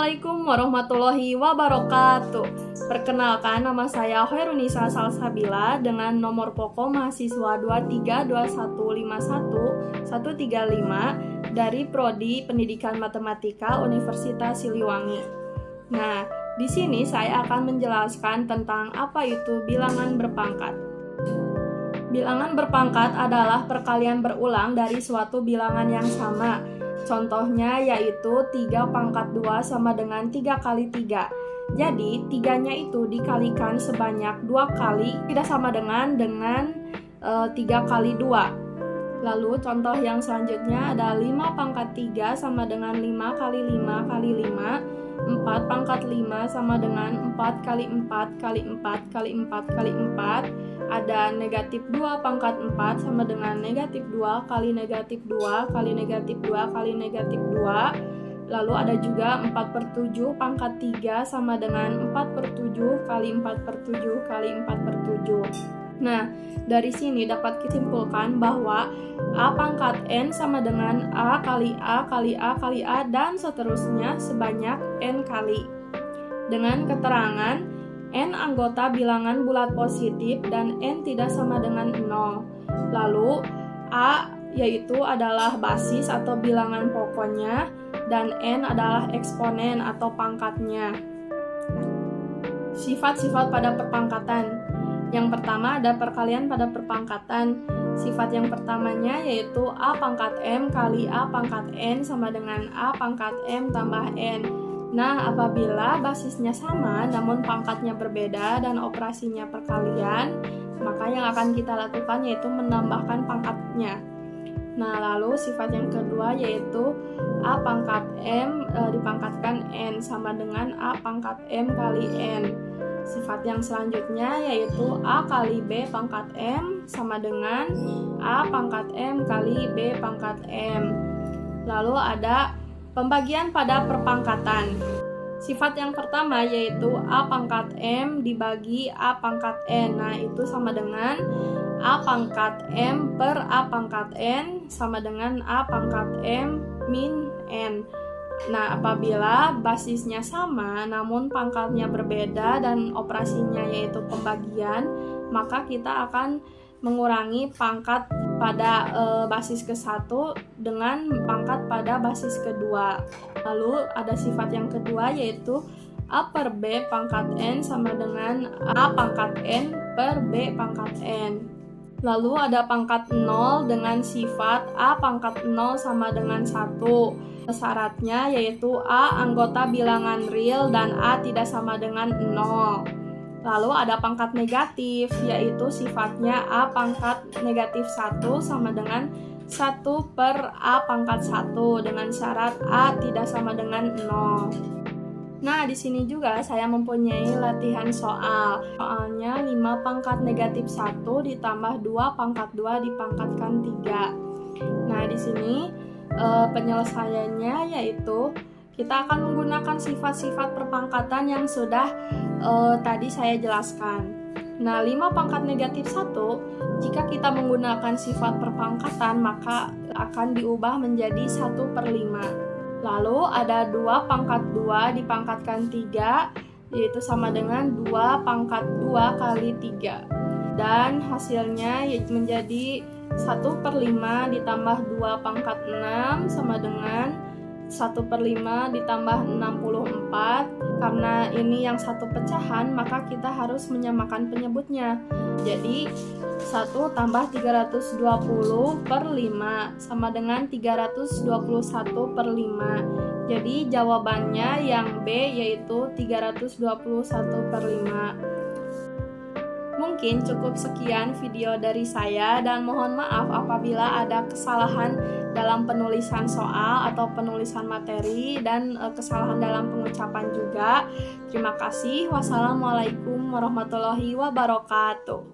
Assalamualaikum warahmatullahi wabarakatuh. Perkenalkan, nama saya Khairunisa Salsabila dengan nomor pokok mahasiswa 232151135 dari Prodi Pendidikan Matematika Universitas Siliwangi. Nah, di sini saya akan menjelaskan tentang apa itu bilangan berpangkat. Bilangan berpangkat adalah perkalian berulang dari suatu bilangan yang sama. Contohnya yaitu 3 pangkat 2 sama dengan 3 kali 3. Jadi 3-nya itu dikalikan sebanyak 2 kali, tidak sama dengan 3 kali 2. Lalu contoh yang selanjutnya ada 5 pangkat 3 sama dengan 5 kali 5 kali 5. 4 pangkat 5 sama dengan 4 kali 4 kali 4 kali 4 kali 4. Ada negatif 2 pangkat 4 sama dengan negatif 2 kali negatif 2 kali negatif 2 kali negatif 2. Lalu ada juga 4/7 pangkat 3 sama dengan 4/7 kali 4/7 kali 4/7. Nah, dari sini dapat disimpulkan bahwa A pangkat N sama dengan A kali A kali A kali A dan seterusnya sebanyak N kali. Dengan keterangan N anggota bilangan bulat positif dan N tidak sama dengan 0. Lalu A yaitu adalah basis atau bilangan pokoknya dan N adalah eksponen atau pangkatnya. Sifat-sifat pada perpangkatan. Yang pertama ada perkalian pada perpangkatan. Sifat yang pertamanya yaitu A pangkat M kali A pangkat N sama dengan A pangkat M tambah N. Nah, apabila basisnya sama namun pangkatnya berbeda dan operasinya perkalian, maka yang akan kita lakukan yaitu menambahkan pangkatnya. Nah, lalu sifat yang kedua yaitu A pangkat M dipangkatkan N sama dengan A pangkat M kali N. Sifat yang selanjutnya yaitu A kali B pangkat M sama dengan A pangkat M kali B pangkat M. Lalu ada pembagian pada perpangkatan. Sifat yang pertama yaitu A pangkat M dibagi A pangkat N. Nah, itu sama dengan A pangkat M per A pangkat N sama dengan A pangkat M min N. Nah, apabila basisnya sama namun pangkatnya berbeda dan operasinya yaitu pembagian, maka kita akan mengurangi pangkat pada basis ke-1 dengan pangkat pada basis kedua. Lalu ada sifat yang kedua yaitu A per B pangkat N sama dengan A pangkat N per B pangkat N. Lalu ada pangkat 0 dengan sifat A pangkat 0 sama dengan 1. Syaratnya yaitu A anggota bilangan real dan A tidak sama dengan 0. Lalu ada pangkat negatif, yaitu sifatnya A pangkat negatif 1 sama dengan 1 per A pangkat 1 dengan syarat A tidak sama dengan 0. Nah, di sini juga saya mempunyai latihan soal. Soalnya 5 pangkat negatif 1 ditambah 2 pangkat 2 dipangkatkan 3. Nah, di sini penyelesaiannya yaitu kita akan menggunakan sifat-sifat perpangkatan yang sudah tadi saya jelaskan. Nah, 5 pangkat negatif 1, jika kita menggunakan sifat perpangkatan, maka akan diubah menjadi 1/5. Lalu ada 2 pangkat 2 dipangkatkan 3, yaitu sama dengan 2 pangkat 2 kali 3. Dan hasilnya menjadi 1/5 ditambah 2 pangkat 6 sama dengan 1/5 ditambah 64. Karena ini yang satu pecahan, maka kita harus menyamakan penyebutnya. Jadi 1 tambah 320/5 sama dengan 321/5. Jadi jawabannya yang B yaitu 321/5. Mungkin cukup sekian video dari saya dan mohon maaf apabila ada kesalahan dalam penulisan soal atau penulisan materi dan kesalahan dalam pengucapan juga. Terima kasih. Wassalamualaikum warahmatullahi wabarakatuh.